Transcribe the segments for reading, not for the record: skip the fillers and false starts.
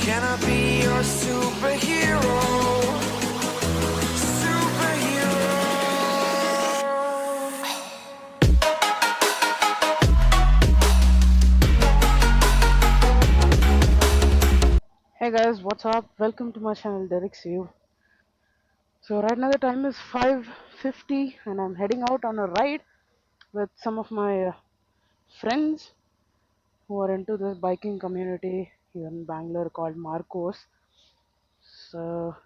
Can I be your superhero? Superhero. Hey guys, what's up? Welcome to my channel Derek's View. So right now the time is 5:50 and I'm heading out on a ride with some of my friends who are into this biking community here in Bangalore called Marcos. So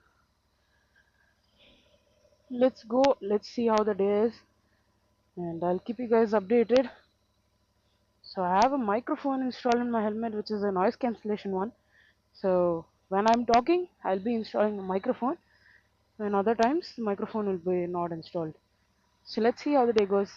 let's go, let's see how the day is and I'll keep you guys updated. So I have a microphone installed in my helmet which is a noise cancellation one. So when I'm talking, I'll be installing a microphone. And other times the microphone will be not installed. So let's see how the day goes.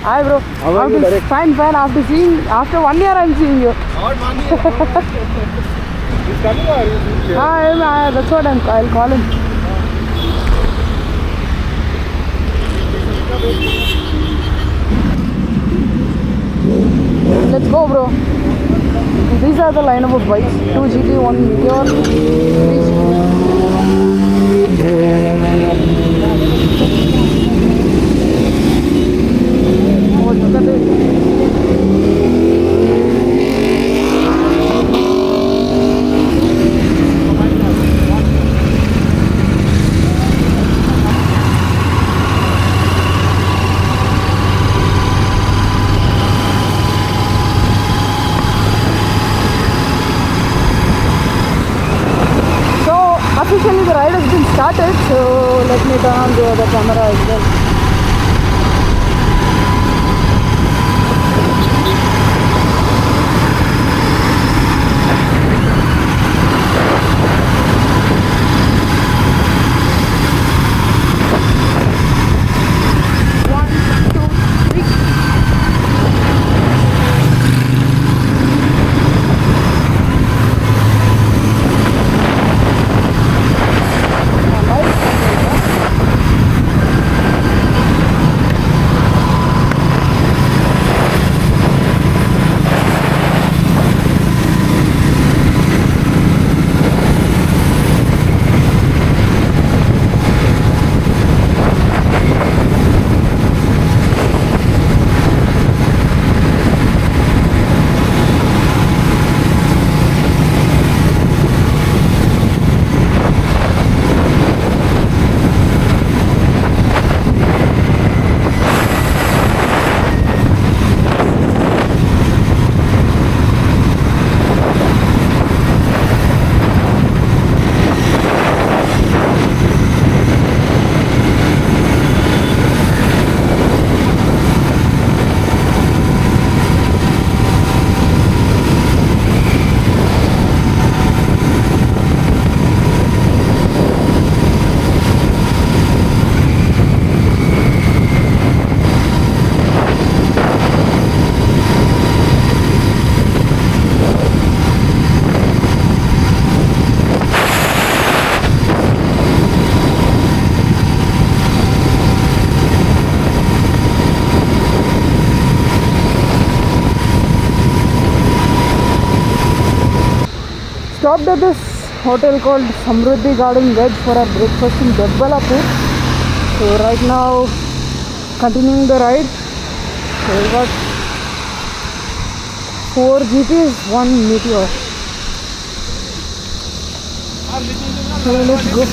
Hi bro. How are you, Derek? Fine, fine. After 1 year I'm seeing you. Not money. He's coming or is he? That's what I'll call him. Let's go bro. These are the lineup of bikes. 2 GT, 1 Meteor, 3 Oh, look at this. So officially the ride has been started, so let me turn on the other camera as well. One, two, three. Stopped at this hotel called Samruddhi Garden Veg for our breakfast in Doddaballapur. So right now continuing the ride. So we got 4 GTs, 1 Meteor. So let's go.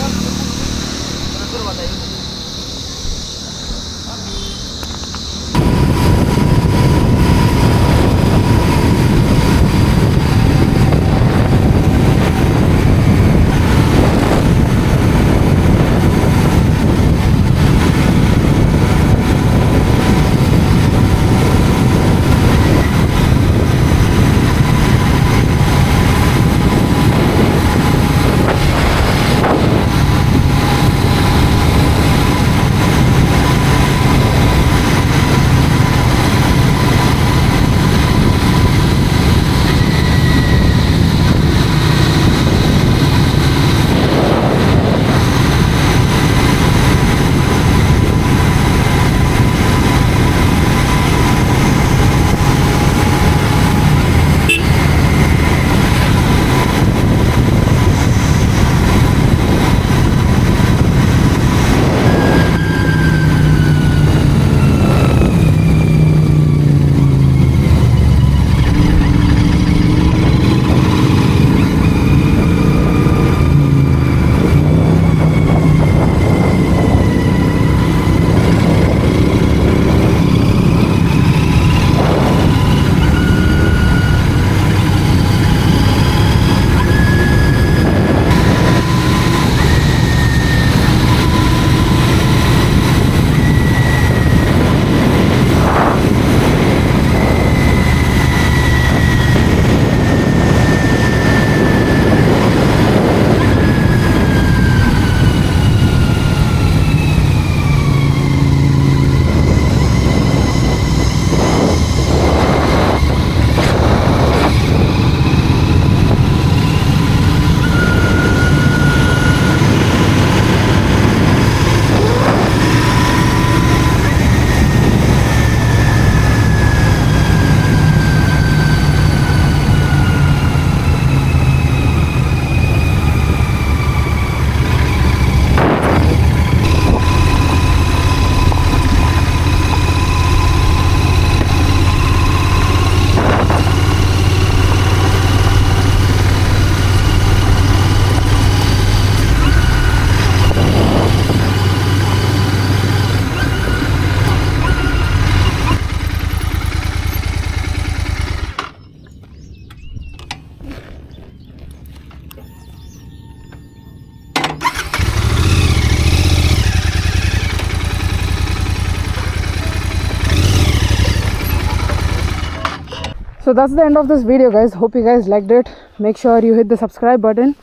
So that's the end of this video, guys. Hope you guys liked it. Make sure you hit the subscribe button,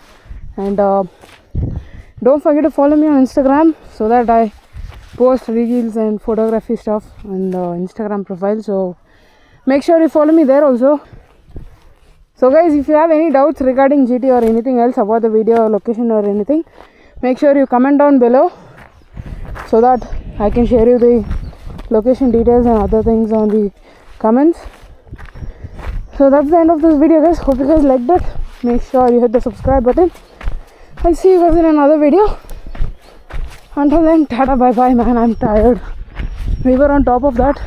and don't forget to follow me on Instagram so that I post reels and photography stuff on the Instagram profile. So make sure you follow me there also. So guys, if you have any doubts regarding GT or anything else about the video or location or anything, make sure you comment down below so that I can share you the location details and other things on the comments. So that's the end of this video, guys. Hope you guys liked it. Make sure you hit the subscribe button. I'll see you guys in another video. Until then, tata, bye bye, man. I'm tired. We were on top of that.